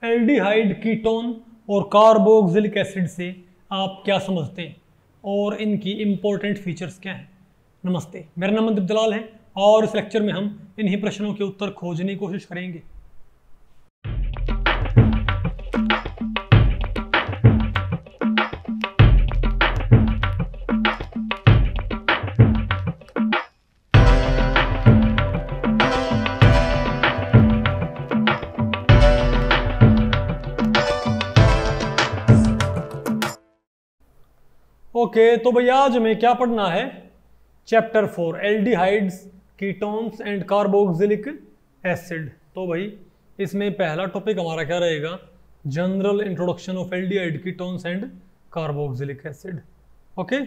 Aldehyde ketone और carboxylic acid से आप क्या समझते हैं और इनकी इंपॉर्टेंट फीचर्स क्या हैं। नमस्ते, मेरा नाम मनदीप दलाल है और इस लेक्चर में हम इन्हीं प्रश्नों के उत्तर खोजने की कोशिश करेंगे। ओके, तो भैया आज हमें क्या पढ़ना है? Chapter 4 aldehydes ketones and carboxylic acid. तो भाई इसमें पहला टॉपिक हमारा क्या रहेगा? General introduction of aldehyde ketones and carboxylic acid. Okay,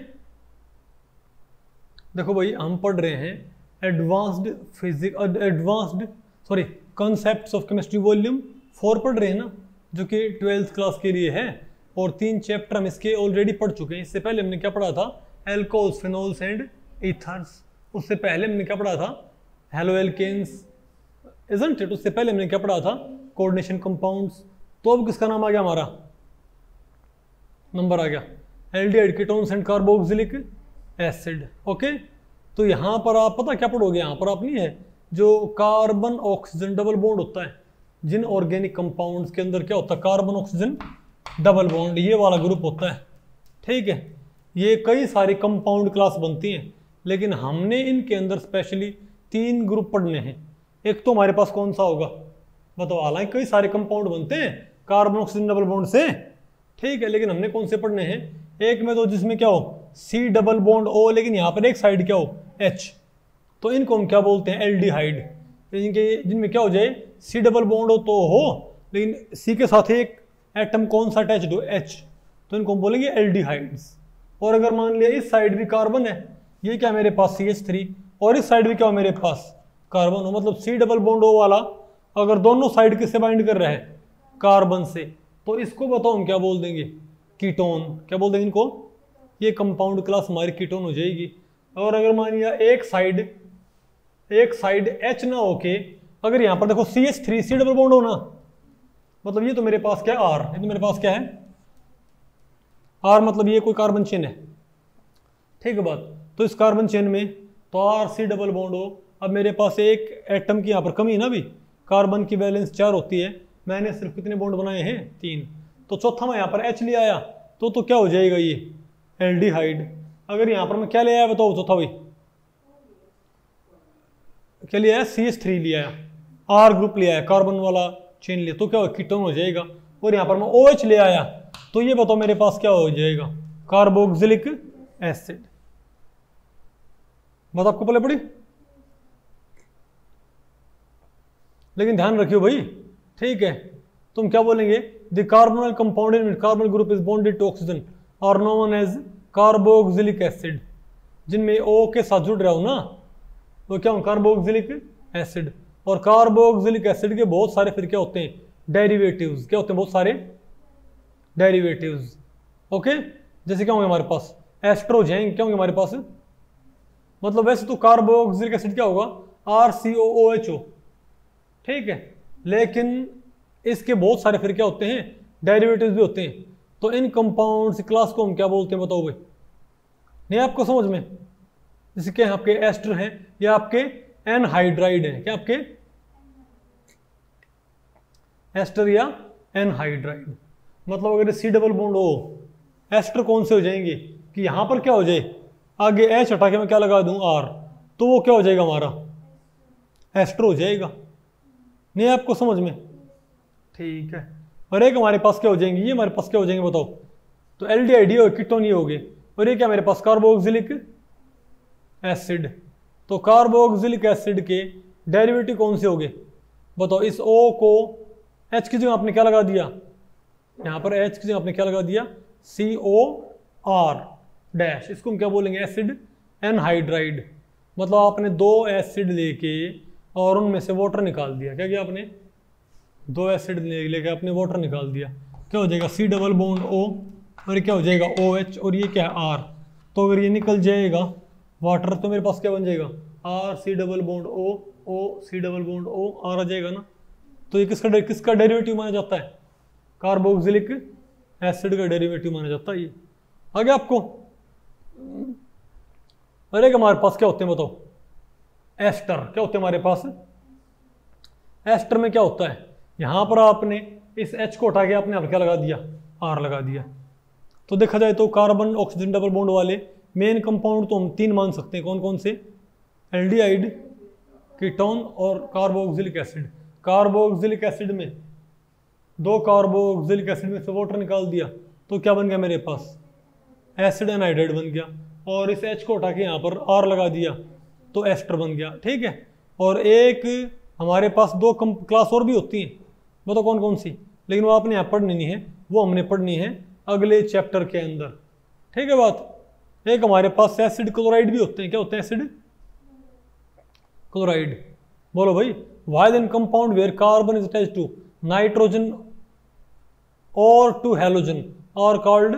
देखो भाई हम पढ़ रहे हैं कॉन्सेप्ट्स ऑफ केमिस्ट्री वॉल्यूम 4 पढ़ रहे हैं ना, जो कि 12th क्लास के लिए है और 3 चैप्टर हम इसके ऑलरेडी पढ़ चुके हैं। इससे पहले हमने क्या पढ़ा था? Alcohols, phenols and ethers. उससे पहले हमने क्या पढ़ा था? Haloalkanes, isn't it? उससे पहले हमने क्या पढ़ा था? Coordination compounds. तो अब किसका नाम आ गया? हमारा नंबर आ गया aldehyde ketones and carboxylic acid. Okay, तो यहाँ पर आप पता क्या पढ़ोगे? यहाँ पर आप नहीं है जो कार्बन ऑक्सीजन डबल बॉन्ड होता है, जिन ऑर्गेनिक कंपाउंड्स के अंदर क्या होता है? कार्बन ऑक्सीजन डबल बॉन्ड, ये वाला ग्रुप होता है। ठीक है, ये कई सारी कंपाउंड क्लास बनती हैं, लेकिन हमने इनके अंदर स्पेशली 3 ग्रुप पढ़ने हैं। एक तो हमारे पास कौन सा होगा बताओ? हालांकि कई सारे कंपाउंड बनते हैं कार्बन ऑक्सीजन डबल बॉन्ड से, ठीक है, लेकिन हमने कौन से पढ़ने हैं? एक में तो जिसमें क्या हो? C डबल बॉन्ड O, लेकिन यहाँ पर एक साइड क्या हो? H। तो इनको हम क्या बोलते हैं? एल्डिहाइड। जिनमें क्या हो जाए? C डबल बॉन्ड हो तो हो, लेकिन C के साथ एक एटम कौन सा अटैच्ड हो? H, तो इनको हम बोलेंगे एल्डिहाइड्स। और अगर मान लिया इस साइड भी कार्बन है, ये क्या मेरे पास CH3, और इस साइड भी क्या हो मेरे पास? कार्बन हो, मतलब C डबल बॉन्ड O वाला अगर दोनों साइड किससे बाइंड कर रहा है? कार्बन से, तो इसको बताओ हम क्या बोल देंगे? कीटोन। क्या बोल देंगे इनको? ये कंपाउंड क्लास हमारी कीटोन हो जाएगी। और अगर मान लिया एक साइड H ना होके, अगर यहाँ पर देखो CH3 C डबल बॉन्ड हो ना, मतलब ये तो मेरे पास क्या है? R। ये तो मेरे पास क्या है? R, मतलब ये कोई कार्बन चेन है, ठीक है बात। तो इस कार्बन चेन में तो R C डबल बॉन्ड हो। अब मेरे पास एक एटम की यहाँ पर कमी है ना, भी कार्बन की वैलेंस 4 होती है, मैंने सिर्फ कितने बॉन्ड बनाए हैं? 3। तो चौथा मैं यहाँ पर H ले आया तो क्या हो जाएगा? ये एल्डिहाइड। अगर यहाँ पर मैं क्या ले आया बताओ? चौथा भाई क्या लिया है? CH3 लिया है, R ग्रुप लिया है, कार्बन वाला चेन लिया, तो क्या हो? कीटोन हो जाएगा। और यहाँ पर मैं OH ले आया तो ये बताओ मेरे पास क्या हो जाएगा? Carboxylic acid. बात आपको पहले पड़ी, लेकिन ध्यान रखियो भाई, ठीक है। तुम क्या बोलेंगे? The carbonyl compound in carbon group is bonded to oxygen और नोन एज कार्बोक्सिलिक एसिड। जिनमें O के साथ जुड़ रहा हो ना, तो क्या हो? Carboxylic acid. और कार्बोक्सिलिक एसिड के बहुत सारे फिर क्या होते हैं? डेरिवेटिव्स। क्या होते हैं? बहुत सारे डेरिवेटिव्स। ओके, जैसे क्या होंगे हमारे पास? एस्ट्रोजेन। क्या होंगे हमारे पास? मतलब वैसे तो कार्बोक्सिलिक एसिड क्या होगा? RCOOH, ठीक है, लेकिन इसके बहुत सारे फिर क्या होते हैं? डेरिवेटिव्स भी होते हैं। तो इन कंपाउंड्स क्लास को हम क्या बोलते हैं बताओ भाई? नहीं आपको समझ में? जैसे क्या आपके एस्टर हैं या आपके एनहाइड्राइड हैं? क्या आपके एस्टर या एनहाइड्राइड? मतलब अगर C डबल बॉन्ड हो, एस्टर कौन से हो जाएंगे कि यहां पर क्या हो जाए? आगे H हटा के मैं क्या लगा दूं? R, तो वो क्या हो जाएगा? हमारा एस्टर हो जाएगा। नहीं आपको समझ में? ठीक है। और एक हमारे पास क्या हो जाएंगे? ये हमारे पास क्या हो जाएंगे बताओ? तो एल्डिहाइड हो, कीटोन हो गए। और ये क्या मेरे पास? Carboxylic acid. तो कार्बोक्सिलिक एसिड के डेरिवेटिव कौन से हो गए बताओ? इस O को H की जगह आपने क्या लगा दिया? यहाँ पर H की जगह आपने क्या लगा दिया? COR dash. इसको हम क्या बोलेंगे? Acid anhydride. मतलब आपने 2 एसिड लेके और उनमें से वाटर निकाल दिया। क्या किया आपने? 2 एसिड लेके आपने वाटर निकाल दिया। क्या हो जाएगा? C डबल बॉन्ड O, और ये क्या हो जाएगा? OH, और ये क्या है? R। तो अगर ये निकल जाएगा वाटर, तो मेरे पास क्या बन जाएगा? RC double bond O, OC double bond O, R आ जाएगा ना। तो ये किसका डेरिवेटिव माना जाता है? कार्बोक्सिलिक एसिड का डेरिवेटिव माना जाता है ये। आ गया आपको? अरे हमारे पास क्या होते हैं बताओ? एस्टर। क्या होते हैं हमारे पास? एस्टर में क्या होता है? यहां पर आपने इस H को उठा के आपने अब क्या लगा दिया? R लगा दिया। तो देखा जाए तो कार्बन ऑक्सीजन डबल बॉन्ड वाले मेन कंपाउंड तो हम 3 मान सकते हैं। कौन कौन से? एल्डिहाइड, कीटोन और कार्बोक्सिलिक एसिड। कार्बोक्सिलिक एसिड में 2 कार्बोक्सिलिक एसिड में से वाटर निकाल दिया तो क्या बन गया मेरे पास? एसिड एनहाइड्राइड बन गया। और इस H को उठा के यहाँ पर R लगा दिया तो एस्टर बन गया। ठीक है। और एक हमारे पास 2 क्लास और भी होती हैं, बताओ कौन कौन सी? लेकिन वो आपने यहाँ पढ़नी नहीं है, वो हमने पढ़नी है अगले चैप्टर के अंदर। ठीक है बात? एक हमारे पास एसिड क्लोराइड भी होते हैं। क्या होते हैं? Acid chloride. बोलो भाई। Why then compound where carbon is attached to nitrogen और to halogen are called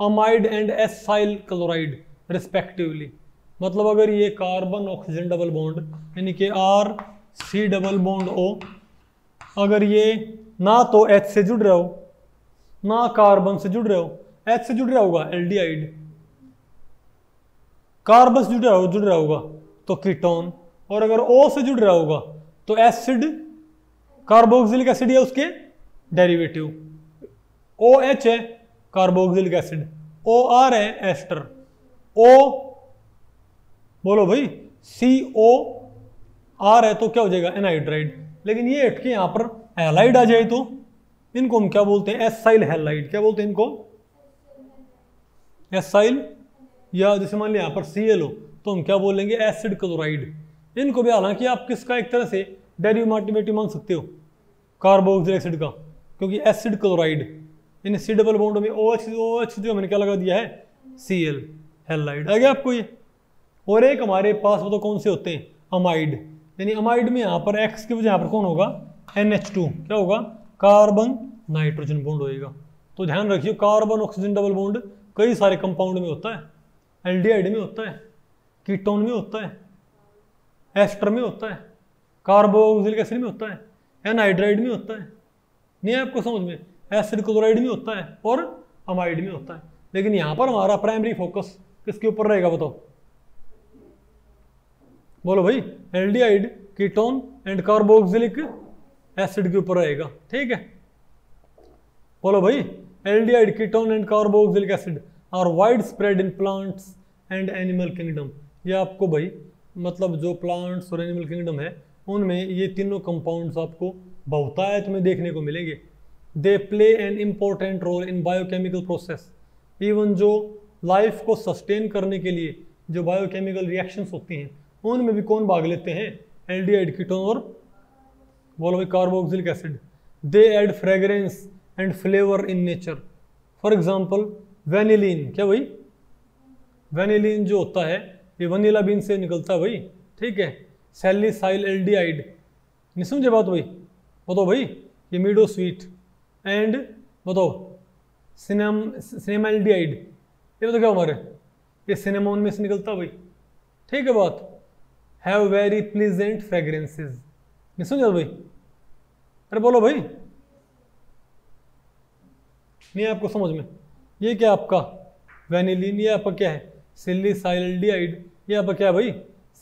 amide and acyl chloride respectively. मतलब अगर ये कार्बन ऑक्सीजन डबल बॉन्ड यानी कि RC डबल बॉन्ड O, अगर ये ना तो H से जुड़ रहा हो ना कार्बन से जुड़ रहा हो, H से जुड़ रहा होगा एल्डिहाइड, कार्बन से जुड़ रहा होगा तो कीटोन, और अगर O से जुड़ रहा होगा तो एसिड कार्बोक्सिलिक एसिड है उसके डेरिवेटिव। OH है कार्बोक्सिलिक एसिड, OR है एस्टर, O बोलो भाई COR है तो क्या हो जाएगा? एनहाइड्राइड। लेकिन ये हट के यहाँ पर हैलाइड आ जाए तो इनको हम क्या बोलते हैं? Acyl halide. क्या बोलते हैं इनको? एसाइल। या जैसे मान लिया यहाँ पर Cl हो तो हम क्या बोलेंगे? Acid chloride. इनको भी हालांकि आप किसका एक तरह से डेरिवेटिव मान सकते हो कार्बोक्सिलिक एसिड का, क्योंकि acid chloride in C double bond में OH जो मैंने क्या लगा दिया है? Cl halide. आ गया आपको ये? और एक हमारे पास वो तो कौन से होते हैं? अमाइड। यानी अमाइड में यहाँ पर X की वजह यहाँ पर कौन होगा? NH2। क्या होगा? कार्बन नाइट्रोजन बॉन्ड होएगा। तो ध्यान रखिए कार्बन ऑक्सीजन डबल बॉन्ड कई सारे कंपाउंड में होता है। एल्डिहाइड में होता है, कीटोन में होता है, एस्टर में होता है, कार्बोक्सिलिक एसिड में होता है, एनहाइड्राइड में होता है। नहीं है आपको समझ में? एसिड क्लोराइड में होता है और अमाइड में होता है। लेकिन यहाँ पर हमारा प्राइमरी फोकस किसके ऊपर रहेगा बताओ? बोलो भाई। Aldehyde, ketone and carboxylic acid के ऊपर रहेगा। ठीक है। बोलो भाई। Aldehyde, ketone and carboxylic acid are wide spread in plants and animal kingdom. ये आपको भाई मतलब जो प्लांट्स और एनिमल किंगडम है उनमें ये तीनों कंपाउंड्स आपको बहुतायत में देखने को मिलेंगे। They play an important role in biochemical process. Even जो लाइफ को सस्टेन करने के लिए जो बायोकेमिकल रिएक्शंस होती हैं उनमें भी कौन भाग लेते हैं? एल्डिहाइड, कीटोन और बोलो भाई carboxylic acid. They add fragrance and flavour in nature. For example vanillin. क्या भाई? वेनिलीन जो होता है ये वनीला बीन से निकलता है भाई। ठीक है। सैलिसाइल एल्डिहाइड। नहीं समझे बात भाई? बताओ भाई। ये मीडो स्वीट एंड बताओ सिनेमाल्डिहाइड। ये बताओ क्या हमारे? ये सिनेमोन में से निकलता भाई। ठीक है बात? Have very pleasant fragrances. नहीं समझा भाई? अरे बोलो भाई। नहीं आपको समझ में? ये क्या आपका? वेनिलीन। ये आपका क्या है? Salicylaldehyde. ये आपका क्या है भाई?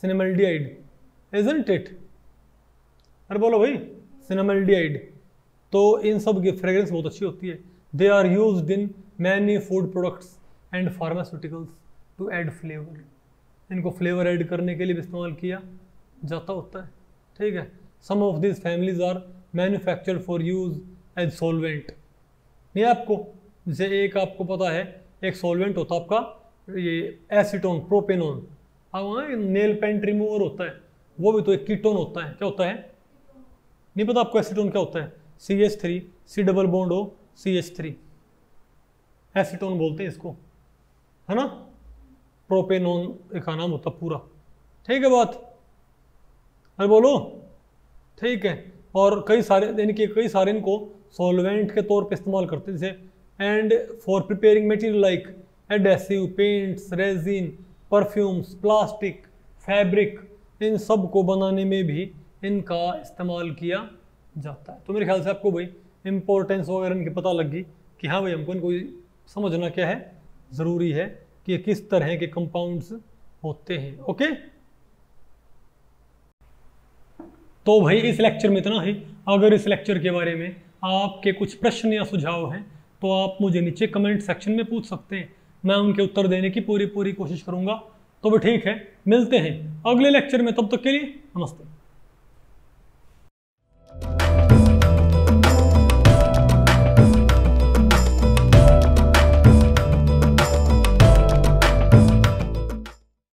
सिनेमाल्डिहाइड। Isn't it? अरे बोलो भाई। सिनेमाल्डिहाइड। तो इन सब की फ्रेग्रेंस बहुत अच्छी होती है। They are used in many food products and pharmaceuticals to add flavour. इनको फ्लेवर ऐड करने के लिए भी इस्तेमाल किया जाता होता है। ठीक है। Some of this families are manufactured for use as solvent. नहीं आपको? जैसे एक आपको पता है एक सॉल्वेंट होता है आपका ये एसीटोन, प्रोपेनोन। अब वहाँ नेल पेंट रिमूवर होता है, वो भी तो एक कीटोन होता है। क्या होता है? नहीं पता आपको एसीटोन क्या होता है? CH3 C double bond O CH3 acetone बोलते हैं इसको, है ना? प्रोपेनोन एक नाम होता पूरा। ठीक है बात? अरे बोलो। ठीक है। और कई सारे यानी कि कई सारे इनको सॉल्वेंट के तौर पे इस्तेमाल करते हैं जैसे and for preparing material like adhesive, paints, resin, perfumes, plastic, fabric, इन सब को बनाने में भी इनका इस्तेमाल किया जाता है। तो मेरे ख्याल से आपको भाई इंपॉर्टेंस वगैरह इनकी पता लग गई कि हाँ भाई हमको इनको समझना क्या है, ज़रूरी है कि किस तरह के कंपाउंड्स होते हैं। ओके, तो भाई इस लेक्चर में इतना ही। अगर इस लेक्चर के बारे में आपके कुछ प्रश्न या सुझाव हैं तो आप मुझे नीचे कमेंट सेक्शन में पूछ सकते हैं, मैं उनके उत्तर देने की पूरी कोशिश करूंगा। तो भी ठीक है, मिलते हैं अगले लेक्चर में, तब तक के लिए नमस्ते।